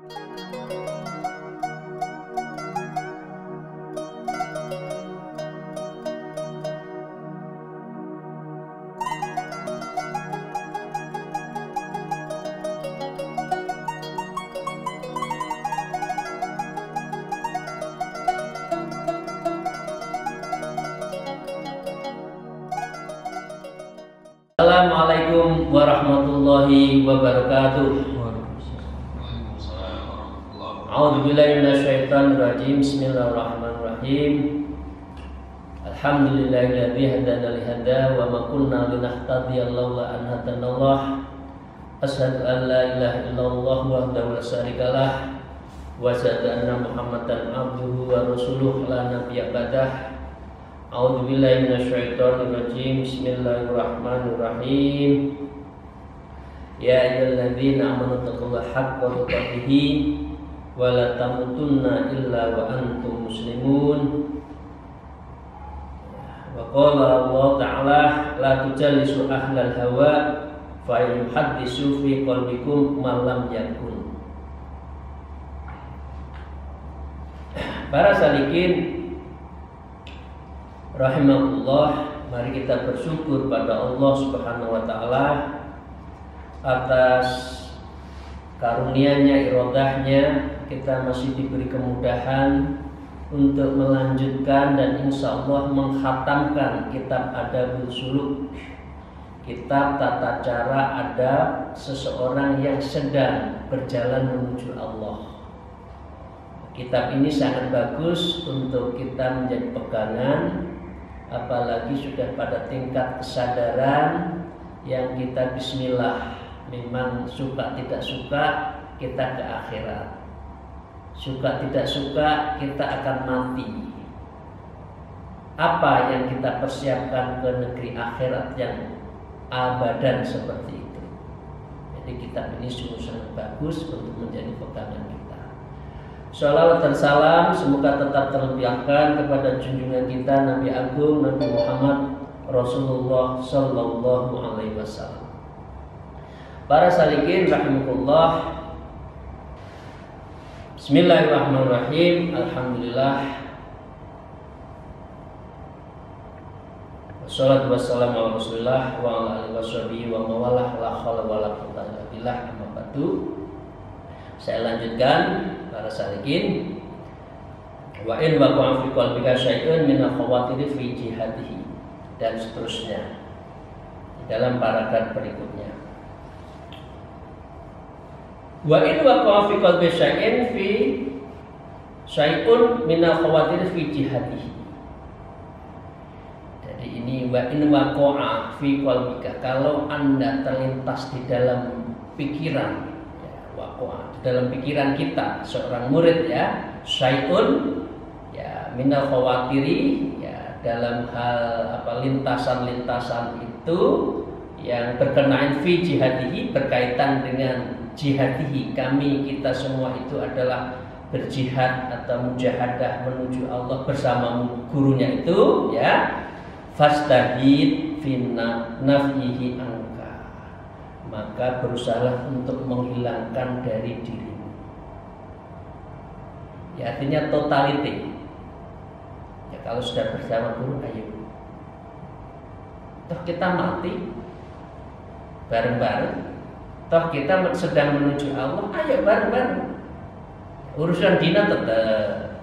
Assalamualaikum warahmatullahi wabarakatuh. A'udzubillahi minasyaitonirrajim. Bismillahirrahmanirrahim. Alhamdulillahilladzi hadana li hada wa ma kunna linahtadiya laula an hadanallah. Asyhadu an la ilaha illallah wahdahu la syarikalah wa asyhadu anna Muhammadan abduhu wa rasuluh la nabiyya ba'dah. A'udzubillahi minasyaitonirrajim. Bismillahirrahmanirrahim. Ya ayyuhalladzina amanu taqullaha haqqa tuqatih wa la tamutunna illa wa antum muslimun. Wa qala Allah ta'ala la tujalisu ahlal hawa fa yuhaddisu fi qalbikum ma lam yakun. Para salikin rahimahullah, mari kita bersyukur pada Allah Subhanahu wa taala atas karunia-Nya, irodahnya, kita masih diberi kemudahan untuk melanjutkan dan insya Allah menghatamkan kitab Adabul Suluk, kitab tata cara adab seseorang yang sedang berjalan menuju Allah. Kitab ini sangat bagus untuk kita menjadi pegangan, apalagi sudah pada tingkat kesadaran yang kita bismillah, memang suka tidak suka kita ke akhirat, suka tidak suka kita akan mati. Apa yang kita persiapkan ke negeri akhirat yang abadan seperti itu. Jadi kitab ini sungguh sangat bagus untuk menjadi pegangan kita. Shalawat dan salam semoga tetap terlimpahkan kepada junjungan kita Nabi Agung Nabi Muhammad Rasulullah Sallallahu Alaihi Wasallam. Para salikin rahimakumullah. Bismillahirrahmanirrahim. Alhamdulillah. Wassalatu wassalamu ala Rasulillah wa ala alihi washabihi wa mawalah la haula wala quwwata illa billah. Amma ba'du. Saya lanjutkan para salikin. Wa in waqa'a fi qalbika syai'un min al-khawatiri fi jihadihi, dan seterusnya dalam paragraf berikutnya. Wa in waqa'a fi qalbi syai'un min al-khawatiri fi jihadihi. Jadi ini wa in waqa'a fi qalbika, kalau Anda terlintas di dalam pikiran, di dalam pikiran kita seorang murid ya, syai'un ya minal khawatiri, ya dalam hal apa lintasan-lintasan itu yang berkenaan fi jihadihi, berkaitan dengan jihadihi, kami kita semua itu adalah berjihad atau mujahadah menuju Allah bersama gurunya itu ya, fastahid finna nafyihi angka, maka berusahalah untuk menghilangkan dari dirimu. Ya, artinya totality. Ya, kalau sudah bersama guru, ayo. Toh kita mati bareng-bareng. Toh kita sedang menuju Allah, ayo bareng-bareng. Urusan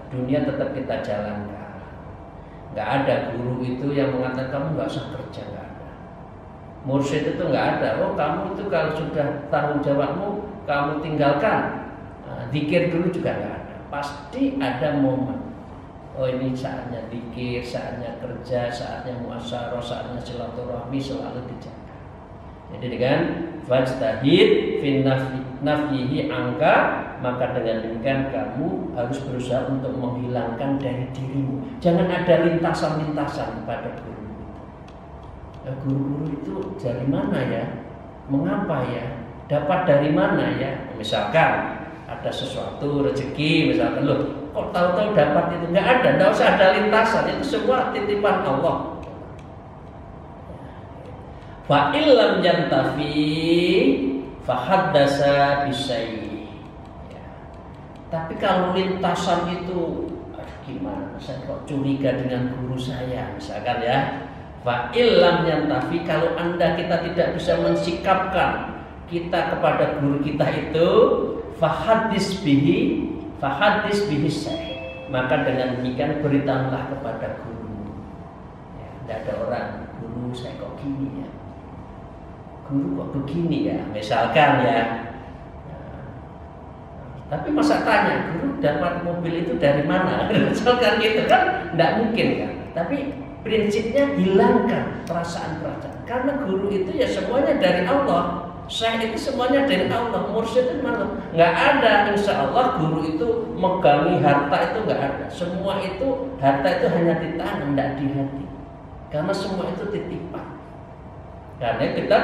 dunia tetap kita jalankan. Gak ada guru itu yang mengatakan kamu gak usah kerja, gak ada. Mursyid itu nggak ada. Oh, kamu itu kalau sudah tanggung jawabmu kamu tinggalkan, zikir dulu juga nggak ada. Pasti ada momen. Oh, ini saatnya zikir, saatnya kerja, saatnya muasyarah, saatnya silaturahmi selalu dijaga. Jadi dengan fastahid fin nafyihi angka, maka dengan demikian kamu harus berusaha untuk menghilangkan dari dirimu. Jangan ada lintasan-lintasan pada guru. Guru-guru itu dari mana ya? Mengapa ya? Dapat dari mana ya? Misalkan ada sesuatu rezeki, misalkan loh, kok tahu-tahu dapat itu? Nggak ada, nggak usah ada lintasan, itu semua titipan Allah. Fa illam yantafi fa haddasa bisyai. Tapi kalau lintasan itu, aduh gimana? Saya kok curiga dengan guru saya, misalkan ya. Fa illam yantafi, kalau kita tidak bisa mensikapkan kita kepada guru kita itu, fahadis bihi syekh, maka dengan demikian beritahulah kepada guru. Ya, tidak ada orang, guru saya kok gini ya, guru kok begini ya, misalkan ya. Tapi masa tanya, guru dapat mobil itu dari mana? Misalkan gitu kan, tidak mungkin kan. Tapi prinsipnya hilangkan perasaan-perasaan, karena guru itu ya semuanya dari Allah, syekh itu semuanya dari Allah, mursyid itu malu. Nggak ada, insya Allah guru itu megangi harta itu nggak ada. Semua itu harta itu hanya di tangan, tidak di hati, karena semua itu titipan. Karena kita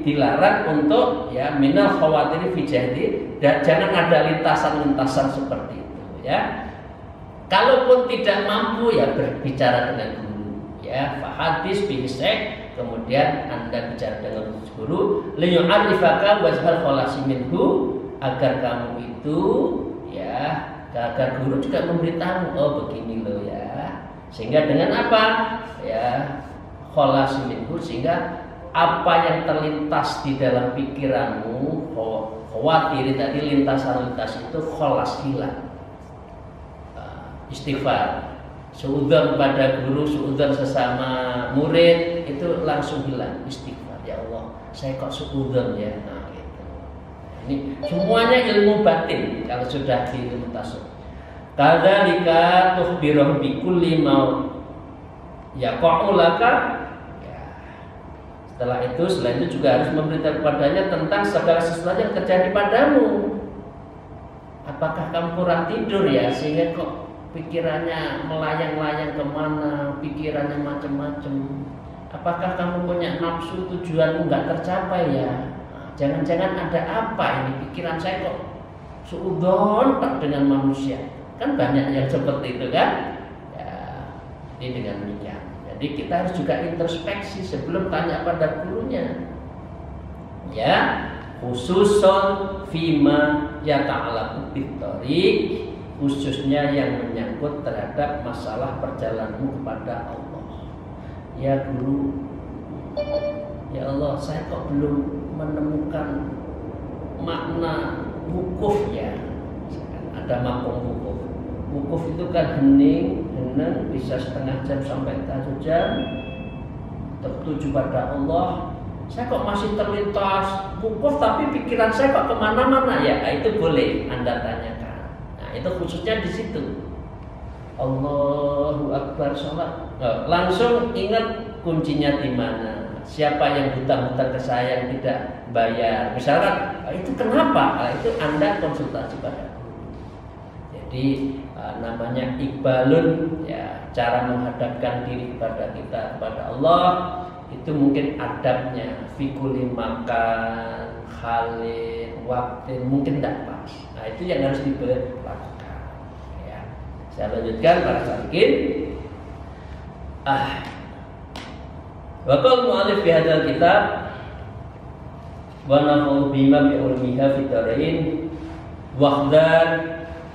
dilarang untuk ya minal khawatiri fi jahdi, dan jangan ada lintasan-lintasan seperti itu ya. Kalaupun tidak mampu ya berbicara dengan guru. Ya, fahadis bihi syekh, kemudian Anda bicara dengan guru, liyu'arifaka wajhal khalasi minhu, agar kamu itu ya, agar guru juga memberitahu, oh begini loh ya. Sehingga dengan apa? Ya, khalasi minhu, sehingga apa yang terlintas di dalam pikiranmu, khawatir tadi, lintasan-lintas itu khalas, hilang. Istighfar, suudzon pada guru, suudzon sesama murid, itu langsung hilang. Istighfar, ya Allah, saya kok suudzon ya. Nah, gitu. Ini semuanya ilmu batin kalau sudah di ilmu tasawuf. Kadzalika tukhbiruhum bi kulli ma yaqa'u laka. Ya. Setelah itu juga harus memberitahu kepadanya tentang segala sesuatu yang terjadi padamu. Apakah kamu kurang tidur ya, sehingga kok pikirannya melayang-layang kemana, pikirannya macam-macam. Apakah kamu punya nafsu, tujuanmu nggak tercapai ya? Jangan-jangan ada apa ini, pikiran saya kok suudzon dengan manusia. Kan banyak yang seperti itu kan? Ya, ini dengan demikian. Jadi kita harus juga introspeksi sebelum tanya pada gurunya. Ya, khususon fima yata'allaqu bit-thariq, khususnya yang menyangkut terhadap masalah perjalananmu kepada Allah. Ya guru, ya Allah, saya kok belum menemukan makna wukuf ya. Ada makom wukuf. Wukuf itu kan hening, bisa setengah jam sampai 1 jam, tertuju pada Allah. Saya kok masih terlintas wukuf, tapi pikiran saya kok kemana-mana ya. Itu boleh Anda tanyakan. Itu khususnya di situ. Allahu Akbar, sholat, langsung ingat kuncinya di mana. Siapa yang hutang-hutang ke saya yang tidak bayar, misalkan, itu kenapa? Itu Anda konsultasi pada guru. Jadi namanya iqbalun ya, cara menghadapkan diri kepada kita kepada Allah. Itu mungkin adabnya fikuli makan, khalid, waktu mungkin tidak pas. Nah itu yang harus dilakukan ya. Saya lanjutkan para salikin. Wa qala mu'allif fi hadzal kitab wa nafa'u bima bi ulmiha fi darain waqdar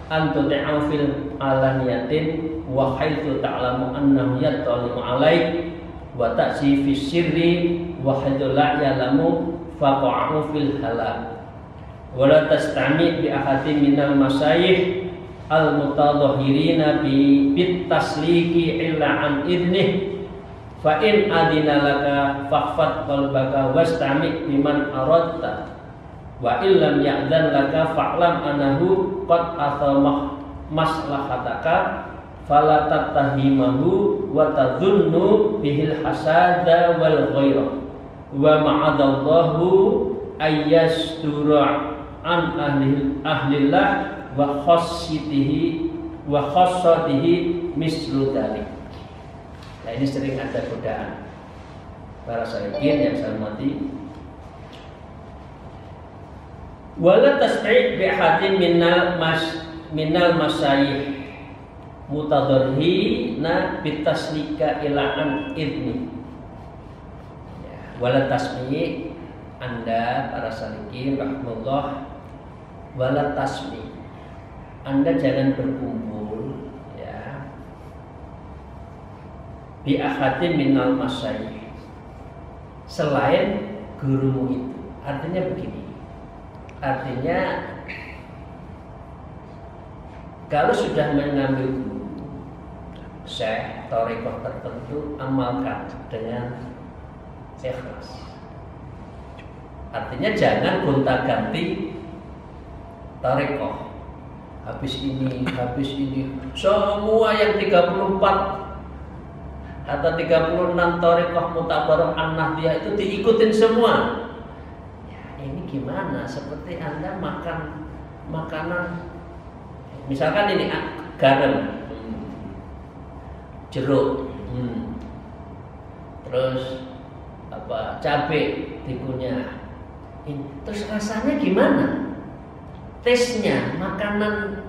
an tud'u fil alaniyatin wa haitsu ta'lamu annahu yattali'u 'alaik wa ta'si fi sirri wa haitsu la ya'lamu faqa'u fil halal wa la tastami bi ahadin minal masyayikh al mutadhahirina bi bit tasliki illa an idnih fa in adina laka fahfad qalbaka wastami biman aradta wa illam ya'dan laka fa'lam annahu qad athamah maslahataka fala tattahimahu wa tadhunnu bihil hasada wal ghairah wa ma'adallahu ayyastura an ahlillah wa khassitihi mislu dzalik. Nah ini sering ada godaan para salikin yang saya hormati. Wala tas'id bi hadin minal masyayikh mutadarrihina bitaslika ila an idni. Wala tasmi, Anda para salikin rahmatullah, wala tasmi, Anda jangan berkumpul ya bi ahadin minal masyayikh selain gurumu itu. Artinya begini. Artinya kalau sudah mengambil guru syekh thariqah tertentu, amalkan dengan ikhlas. Artinya jangan gonta-ganti thariqah. Habis ini semua yang 34 atau 36 thariqah mutabarrah an-nahdiyah itu diikutin semua. Ya, ini gimana? Seperti Anda makan makanan, misalkan ini garam, jeruk, terus cabai dikunyah. Terus rasanya gimana? Tesnya makanan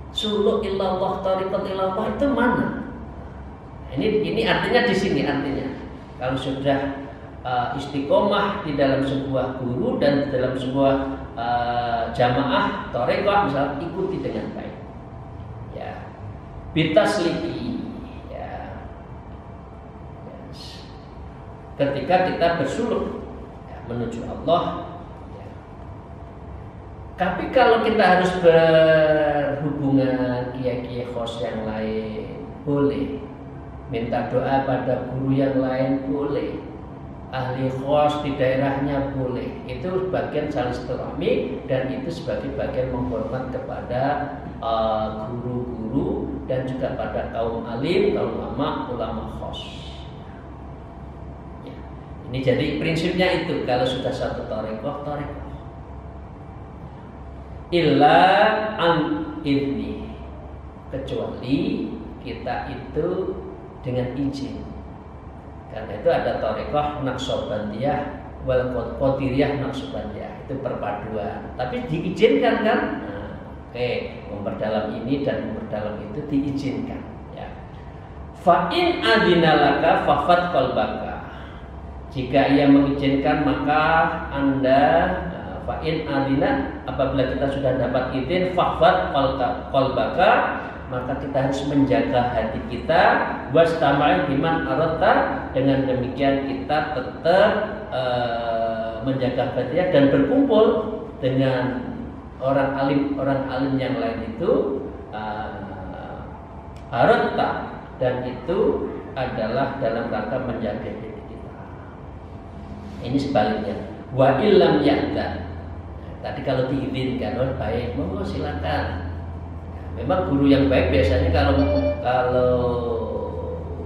suluk ilallah thariqat ilallah itu mana? Ini artinya di sini artinya kalau sudah istiqomah di dalam sebuah guru dan di dalam sebuah jamaah thariqah misal ikuti dengan baik. Ya. Bitasliki ya. Yes. Ketika kita bersuluk ya, menuju Allah. Tapi kalau kita harus berhubungan kiai-kiai khos yang lain boleh, minta doa pada guru yang lain boleh, ahli khos di daerahnya boleh. Itu bagian saling silaturahmi dan itu sebagai bagian menghormat kepada guru-guru dan juga pada kaum alim, kaum ulama khos. Ya. Ini jadi prinsipnya itu kalau sudah satu thariqah. Illa an idni, kecuali kita itu dengan izin. Karena itu ada thariqah Naqsyabandiyah wal Qadiriyah Naqsyabandiyah, itu perpaduan. Tapi diizinkan kan? Nah, oke, memperdalam ini dan memperdalam itu diizinkan. Ya. Fa in adinalaka fafat qalbaka. Jika ia mengizinkan maka Anda fa'in adina, apabila kita sudah dapat izin fahfad qalbaka, maka kita harus menjaga hati kita wastama'in biman aradta, dengan demikian kita tetap menjaga hatinya dan berkumpul dengan orang alim yang lain itu aradta, dan itu adalah dalam rangka menjaga diri kita. Ini sebaliknya, wa illam ya'dan. Tadi kalau diizinkan, oh baik, monggo silakan. Memang guru yang baik biasanya kalau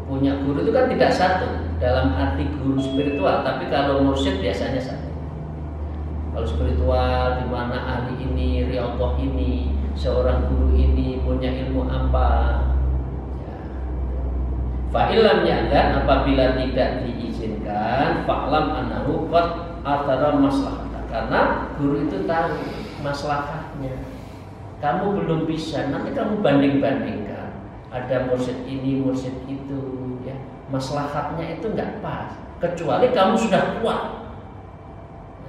punya guru itu kan tidak satu dalam arti guru spiritual, tapi kalau mursyid biasanya satu. Kalau spiritual di mana ahli ini, riyadhah ini, seorang guru ini punya ilmu apa? Ya. Fa illam ya'dan, apabila tidak diizinkan, fa'lam annahu qad athara maslahat. Karena guru itu tahu maslahatnya. Kamu belum bisa, nanti kamu banding-bandingkan. Ada mursyid ini, mursyid itu, ya. Maslahatnya itu nggak pas. Kecuali kamu sudah kuat.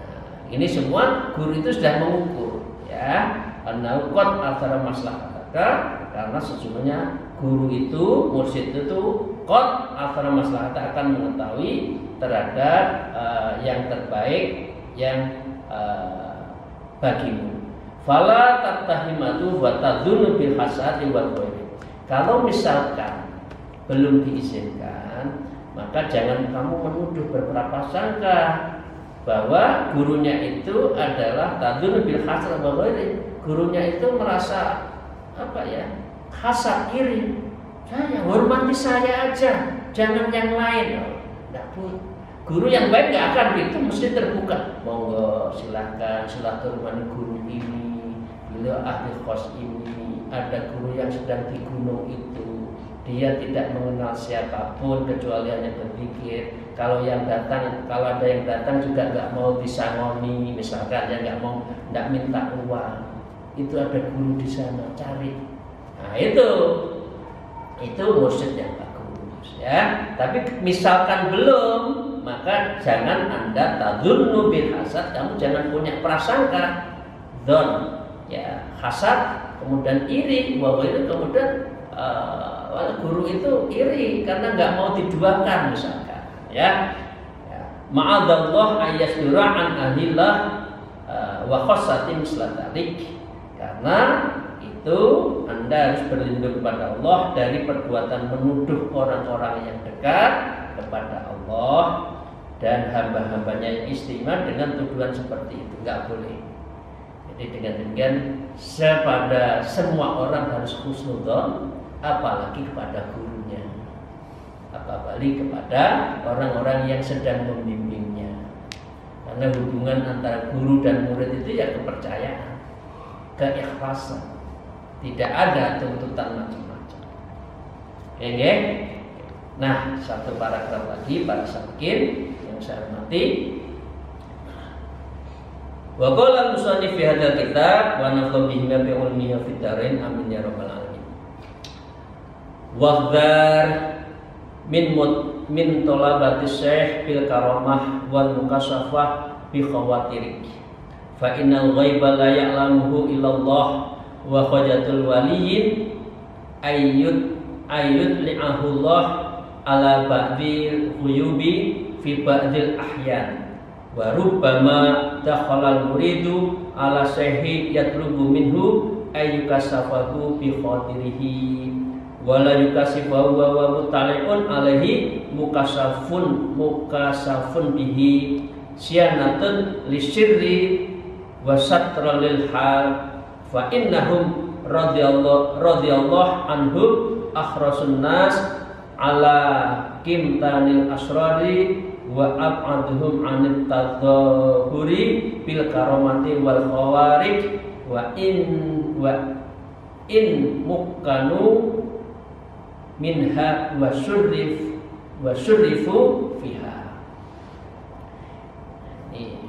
Nah, ini semua guru itu sudah mengukur, ya. Karena qad athara maslahataka, karena sesungguhnya guru itu, mursyid itu qad athara maslahataka, akan mengetahui terhadap yang terbaik yang bagimu. Fala tattahimatu wa tadzunnu bil hasadi wal ghairi. Kalau misalkan belum diizinkan, maka jangan kamu menuduh berprasangka bahwa gurunya itu adalah tadzunnu bil hasadi wal ghairi. Gurunya itu merasa hasad, iri. Saya hormati saya aja, jangan yang lain. Enggak boleh. Guru yang baik nggak akan gitu, mesti terbuka. Monggo silahkan silaturahmi guru ini, beliau ahli khos ini. Ada guru yang sedang di gunung itu, dia tidak mengenal siapapun kecuali hanya berzikir. Kalau ada yang datang juga nggak mau disangoni, misalkan dia nggak minta uang. Itu ada guru di sana, cari. Nah itu mursyid yang bagus, ya. Tapi misalkan belum, maka jangan Anda tadzunnu bil hasad, kamu jangan punya prasangka dzon, ya, hasad kemudian iri, bahwa itu kemudian guru itu iri karena nggak mau diduakan misalkan, ya. Ma'adallah ayyasdura an ahillah wa khossatin selatalik, karena itu Anda harus berlindung kepada Allah dari perbuatan menuduh orang-orang yang dekat kepada Allah dan hamba-hambanya yang istimewa dengan tuduhan seperti itu, nggak boleh. Jadi dengan demikian kepada semua orang harus husnudzon, apalagi kepada gurunya, apalagi kepada orang-orang yang sedang membimbingnya. Karena hubungan antara guru dan murid itu ya kepercayaan, keikhlasan, tidak ada tuntutan macam-macam. Oke. Nah, satu paragraf lagi para sakin yang saya hormati. Wa qala al-musannif fi hadzal kitab wa nafdhu bihi bi ilmihi fid darain amin ya rabbal alamin. Wahdhar min talabati syekh bil karamah wal mukasyafah bi khawatirik. Fa innal ghaiba la ya'lamuhu illallah wa khajatul waliyyin ayyud li'ahullah ala ba'dil ghuyubi fi ba'dil ahyan. Wa rubbama dakhala al-muridu ala syekhi yatlubu minhu ayyukasafahu bi khatirihi wa la yukasifahu wa mutali'un alaihi mukasafun bihi syanatun lisirri wa satra lil hal fa innahum radhiyallahu anhum akhrasun nas ala kimtanil asrari wa ab'aduhum anit tadahuri bil karamati wal khawarij wa in mukkanu minha wa syurrifu fiha. Ini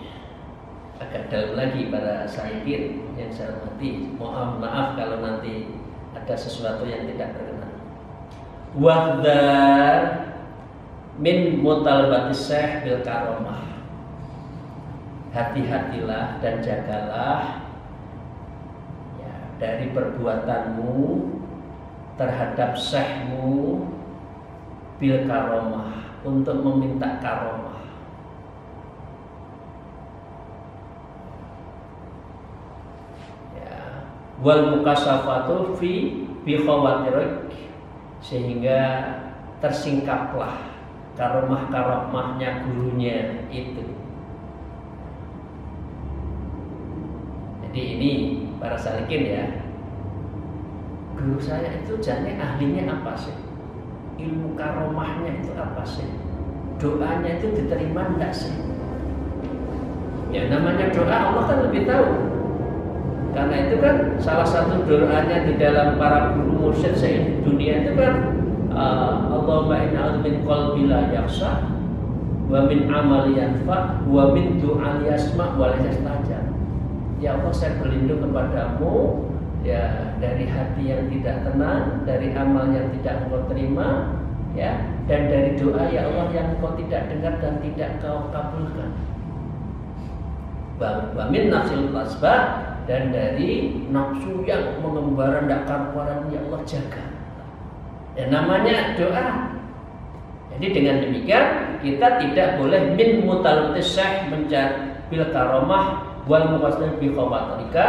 agak dalam lagi para saikin yang saya hormati. Maaf kalau nanti ada sesuatu yang tidak berkenan. Wahdar min mutalbatis syekh bil karamah. Hati-hatilah dan jagalah ya, dari perbuatanmu terhadap syekhmu bil karamah, untuk meminta karamah. Ya, wal mukasafatu fi bi khawatirik, sehingga tersingkaplah karamah-karamahnya gurunya itu. Jadi ini para salikin ya, guru saya itu jane ahlinya apa sih? Ilmu karamahnya itu apa sih? Doanya itu diterima enggak sih? Ya namanya doa Allah kan lebih tahu. Karena itu kan salah satu doanya di dalam para guru mursyid dunia itu kan Allahumma inna a'udzu min qalbi la yakhsha wa min amali yanfa wa min du'al yasma wa la yastajab. Ya Allah, saya berlindung kepadamu ya dari hati yang tidak tenang, dari amal yang tidak engkau terima, ya, dan dari doa ya Allah yang engkau tidak dengar dan tidak kau kabulkan. Wa min nafsil tasbah, dan dari nafsu yang mengembara ndak karuan ya Allah jaga. Ya namanya doa. Jadi dengan demikian kita tidak boleh min mutalabtis syekh mencari bil karamah wal muqassad bi khawatirika,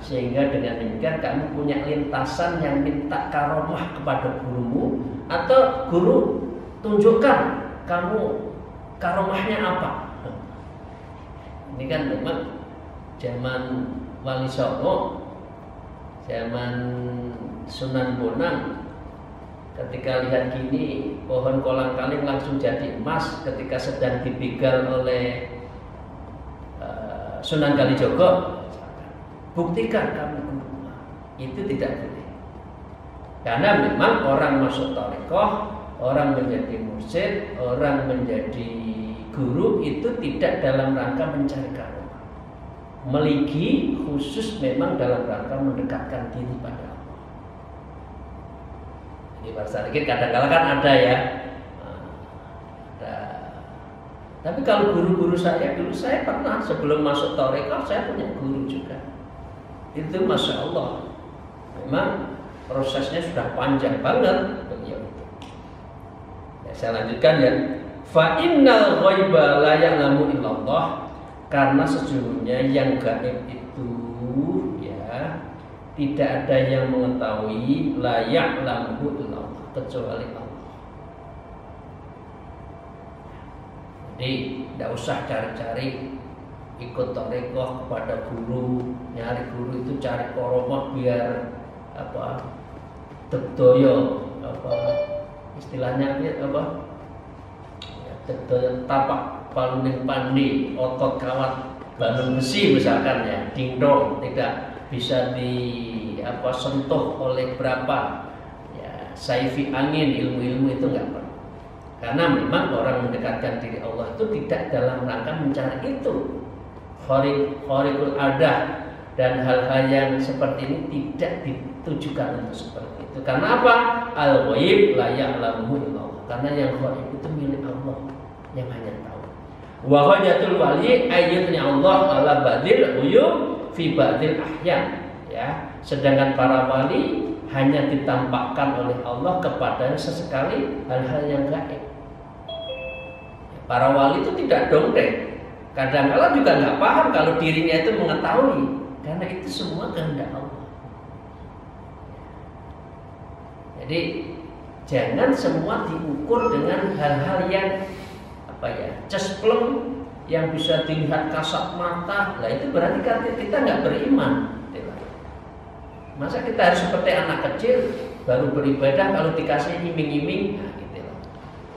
sehingga dengan demikian kamu punya lintasan yang minta karamah kepada gurumu, atau guru tunjukkan kamu karamahnya apa. Ini kan memang zaman Wali Songo, zaman Sunan Bonang, ketika lihat gini pohon kolang-kaling langsung jadi emas ketika sedang dibegal oleh Sunan Kalijogo, buktikan kamu emas. Itu tidak boleh. Karena memang orang masuk tarekoh, orang menjadi mursyid, orang menjadi guru itu tidak dalam rangka mencari karamah. Meligi khusus memang dalam rangka mendekatkan diri pada Allah. Jadi para salikin kadang-kadang kan ada ya. Tapi kalau guru-guru saya dulu, saya pernah sebelum masuk tarekoh saya punya guru juga. Itu masya Allah Memang prosesnya sudah panjang banget beliau itu. Ya, saya lanjutkan ya. Fa innal ghaiba la ya'lamu illallah, karena sesungguhnya yang gaib itu ya tidak ada yang mengetahui la ya'lamu illallah kecuali Allah. Jadi tidak usah cari-cari ikut tarekoh kepada guru, nyari guru itu cari koromah biar apa tegdoyo apa istilahnya apa ya, tegdoyo tapak paluning pandi otot kawat balung besi misalkan ya dingdong tidak bisa di apa sentuh oleh berapa ya saifi angin ilmu-ilmu itu enggak perlu, karena memang orang mendekatkan diri Allah itu tidak dalam rangka mencari itu khariqul adah dan hal-hal yang seperti ini tidak ditujukan untuk seperti itu. Karena apa? Al-ghaib la ya'lamuhu illallah. Karena yang ghaib itu milik Allah yang hanya tahu. Wa hajatul wali ayyatni Allah ala badil uyub fi badil ahyan. Ya, sedangkan para wali hanya ditampakkan oleh Allah kepada sesekali hal-hal yang gaib. Para wali itu tidak dongeng. Kadang-kala juga nggak paham kalau dirinya itu mengetahui, karena itu semua kehendak Allah. Jadi jangan semua diukur dengan hal-hal yang apa ya cespleng yang bisa dilihat kasat mata. Lah itu berarti kita nggak beriman. Masa kita harus seperti anak kecil baru beribadah kalau dikasih iming-iming? Nah, gitu loh.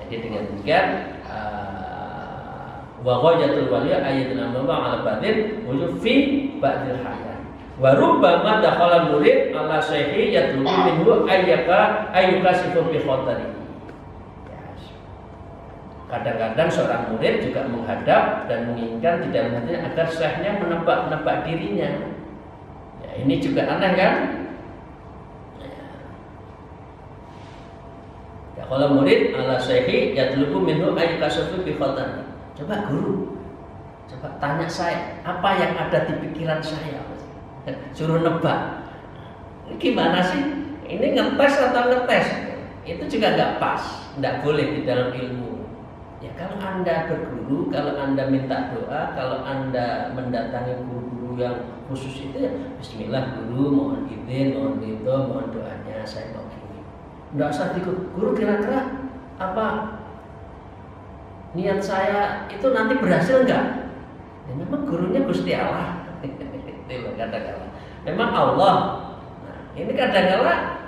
Jadi dengan demikian wa ghayatul wali ayatun Allah ala badin wujud fi ba'dil hayat wa rubbama dakhala murid ala syaihi yatlubu minhu ayyukasifu bi khatari. Kadang-kadang seorang murid juga menghadap dan menginginkan di dalam hatinya agar syekhnya menebak dirinya. Ya, ini juga aneh kan? Ya, kalau murid ala syaihi yatlubu minhu ayyukasifu bi khatari. Coba guru, coba tanya saya apa yang ada di pikiran saya, suruh nebak. Ini gimana sih? Ini ngetes atau ngetes? Itu juga nggak pas, nggak boleh di dalam ilmu. Ya kalau Anda berguru, kalau Anda minta doa, kalau Anda mendatangi guru-guru yang khusus itu ya Bismillah guru, mohon izin, mohon ridho, mohon doanya, saya mau gini. Nggak usah ikut guru kira-kira apa niat saya itu nanti berhasil enggak? Ya, memang gurunya Gusti Allah. Kadang-kala memang Allah. Nah, ini kadang-kala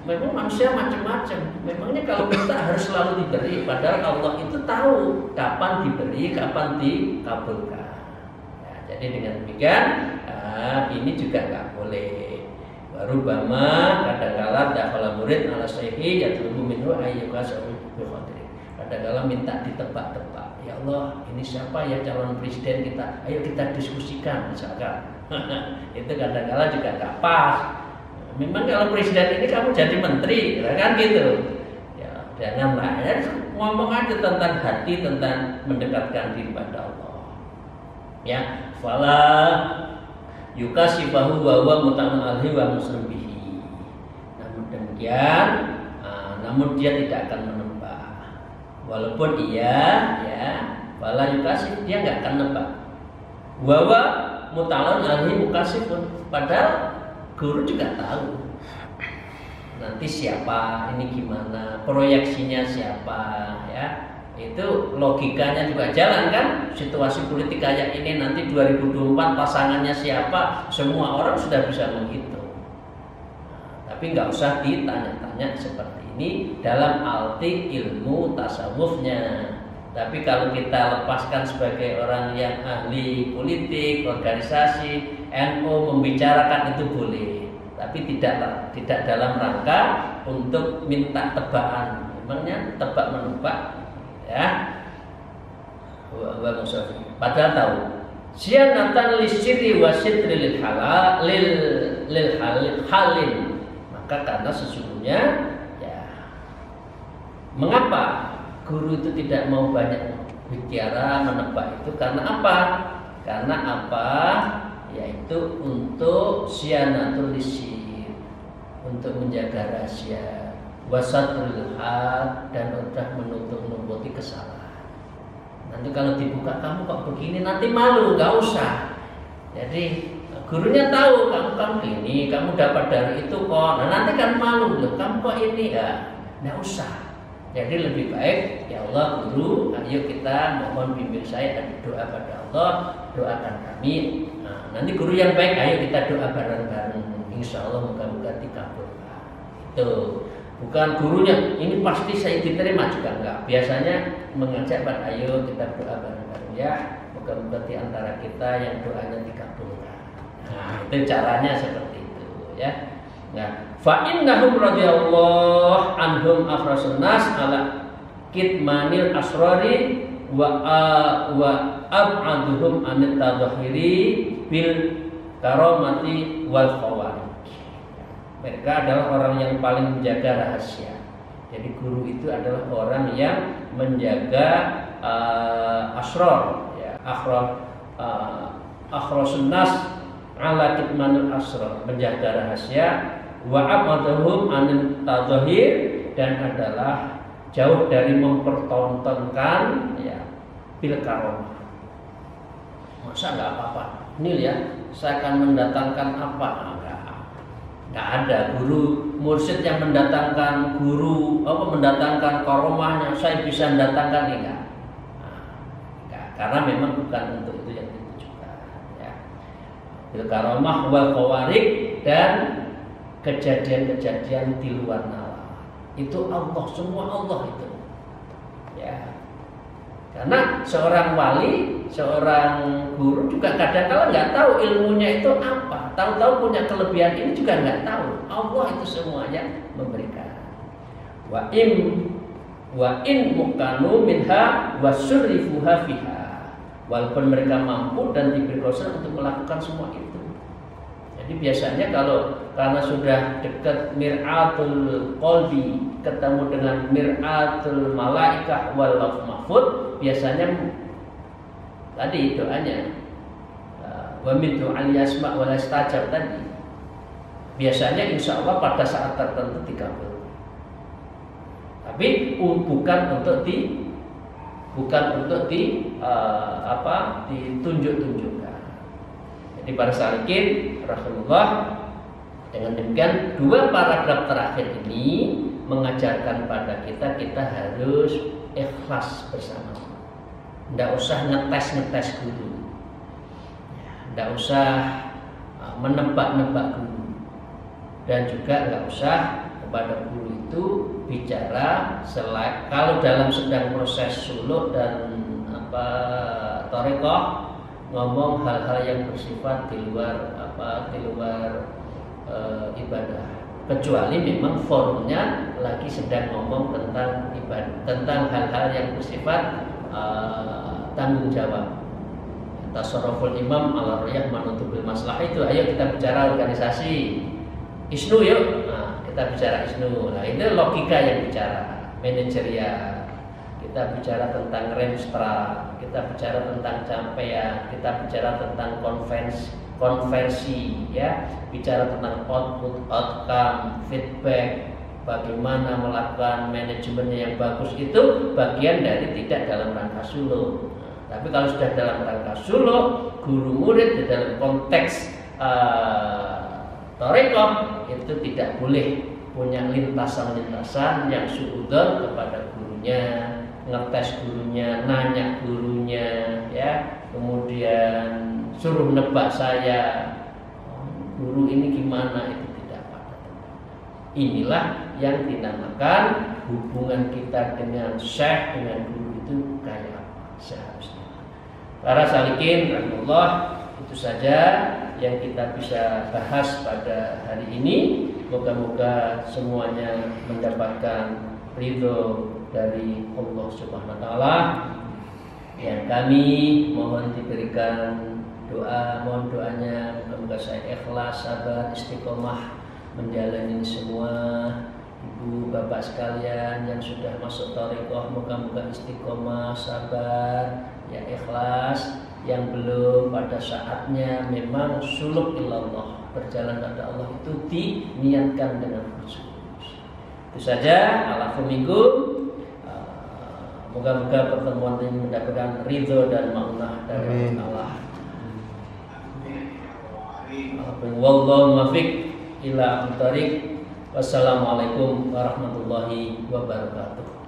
memang manusia macam-macam. Memangnya kalau kita harus selalu diberi, padahal Allah itu tahu kapan diberi, kapan dikabulkan. Ya, jadi dengan demikian ini juga enggak boleh. Baru bama kadang-kala dakhala murid ala syaihi yatlubu minhu ayyukasabu bi khatri. Kadang-kala minta ditebak-tebak. Ya Allah, ini siapa ya calon presiden kita? Ayo kita diskusikan misalkan. Itu kadang-kala juga nggak pas. Memang kalau presiden ini kamu jadi menteri, kan gitu. Ya, janganlah ya, ngomong aja tentang hati, tentang mendekatkan diri pada Allah. Ya, fala yukasibahu wa huwa mutaman alhi wa muslibihi. Namun demikian, namun dia tidak akan menembak. Walaupun iya, ya, wala yukasif, dia nggak akan nebak. Wawa mutalon alhi mukasifun. Padahal guru juga tahu nanti siapa, ini gimana, proyeksinya siapa, ya. Itu logikanya juga jalan kan. Situasi politik kayak ini nanti 2024 pasangannya siapa, semua orang sudah bisa menghitung. Tapi nggak usah ditanya-tanya seperti ini dalam arti ilmu tasawufnya. Tapi kalau kita lepaskan sebagai orang yang ahli politik, organisasi, NU membicarakan itu boleh. Tapi tidak dalam rangka untuk minta tebakan. Memangnya tebak menebak, ya. Padahal tahu. Sianatan lisyri wasidri lil halal lil halin. Maka karena sesungguhnya ya, mengapa guru itu tidak mau banyak bicara menebak itu? Karena apa? Karena apa? Yaitu untuk sianatul lisyir, untuk menjaga rahasia, wasatul hal, dan udah menutupi kesalahan. Nanti kalau dibuka kamu kok begini, nanti malu, nggak usah. Jadi gurunya tahu kamu ini, kamu dapat dari itu kok. Nah nanti kan malu loh, kamu kok ini ya, nggak usah. Jadi lebih baik ya Allah guru, ayo kita mohon bimbing saya dan doa pada Allah, doakan kami. Nah, nanti guru yang baik, ayo kita doa bareng-bareng. Insya Allah moga-moga dikabulkan. Itu bukan gurunya, ini pasti saya diterima juga enggak. Biasanya mengajak pada ayo kita doa bareng-bareng ya, moga-moga di antara kita yang doanya dikabulkan. Nah, itu caranya seperti itu ya. Nah, fa innahum radhiyallahu anhum akhrasun nas ala kitmanil asrari wa ab'aduhum anit tadhhiri bil karamati wal khawarij. Mereka adalah orang yang paling menjaga rahasia. Jadi guru itu adalah orang yang menjaga asrar ya, akhrasun nas ala kitmanil asrar, menjaga rahasia, wa ab'aduhum anit tadhhir, dan adalah jauh dari mempertontonkan ya bil karamah. Masa nggak apa-apa? Ini ya, saya akan mendatangkan apa? Nggak ada guru mursyid yang mendatangkan guru mendatangkan karamahnya. Saya bisa mendatangkan enggak? Nah, karena memang bukan untuk itu yang ditujukan. Ya. Bil karamah wal khawarij, dan kejadian-kejadian di luar nalar. Itu Allah, semua Allah itu. Ya. Karena seorang wali, seorang guru juga kadang-kala nggak tahu ilmunya itu apa. Tahu-tahu punya kelebihan ini juga nggak tahu. Allah itu semuanya memberikan. Wa in mukanu minha wasyurifuha fiha. Walaupun mereka mampu dan diberi kuasa untuk melakukan semua itu. Jadi biasanya kalau karena sudah dekat mir'atul qalbi, ketemu dengan mir'atul malaikah wal lauf mahfud, biasanya tadi doanya wa min du'al yasma' wal istajab tadi, biasanya insya Allah pada saat tertentu dikabul. Tapi bukan untuk ditunjuk-tunjukkan. Jadi para salikin rahimahullah, dengan demikian dua paragraf terakhir ini mengajarkan pada kita harus ikhlas bersama-sama. Tidak usah ngetes guru, tidak usah menebak-nebak guru, dan juga nggak usah kepada guru itu bicara kalau dalam sedang proses suluk dan thariqah, ngomong hal-hal yang bersifat di luar ibadah, kecuali memang forumnya lagi sedang ngomong tentang ibadah, tentang hal-hal yang bersifat tanggung jawab. Tasarruful imam ala riyah manutubil masalah itu, ayo kita bicara organisasi ISNU yuk. Nah, kita bicara ISNU. Nah, itu logika yang bicara, manajerial. Kita bicara tentang remstra, kita bicara tentang capaian, kita bicara tentang konversi ya, bicara tentang output, outcome, feedback, bagaimana melakukan manajemen yang bagus, itu bagian dari tidak dalam rangka suluk. Tapi kalau sudah dalam rangka suluk, guru murid di dalam konteks thariqah itu tidak boleh punya lintasan-lintasan yang suudzon kepada gurunya, ngetes gurunya, nanya gurunya, ya, kemudian suruh nebak saya, guru ini gimana, itu tidak pada tempatnya. Inilah yang dinamakan hubungan kita dengan syekh, dengan guru itu kayak apa seharusnya. Para salikin rahimahullah, itu saja yang kita bisa bahas pada hari ini. Moga-moga semuanya mendapatkan ridho dari Allah Subhanahu wa taala. Yang kami mohon diberikan doa, mohon doanya moga-moga saya ikhlas, sabar, istiqomah menjalani semua. Ibu bapak sekalian yang sudah masuk thariqah, moga-moga istiqomah, sabar, ya ikhlas. Yang belum pada saatnya memang suluk ilallah, berjalan pada Allah itu diniatkan dengan khusus. Itu saja. Alafumikum. Moga-moga pertemuan ini mendapatkan ridho dan maunah dari Allah. Wallahu muwaffiq ila aqwamit thoriq. Wassalamualaikum warahmatullahi wabarakatuh.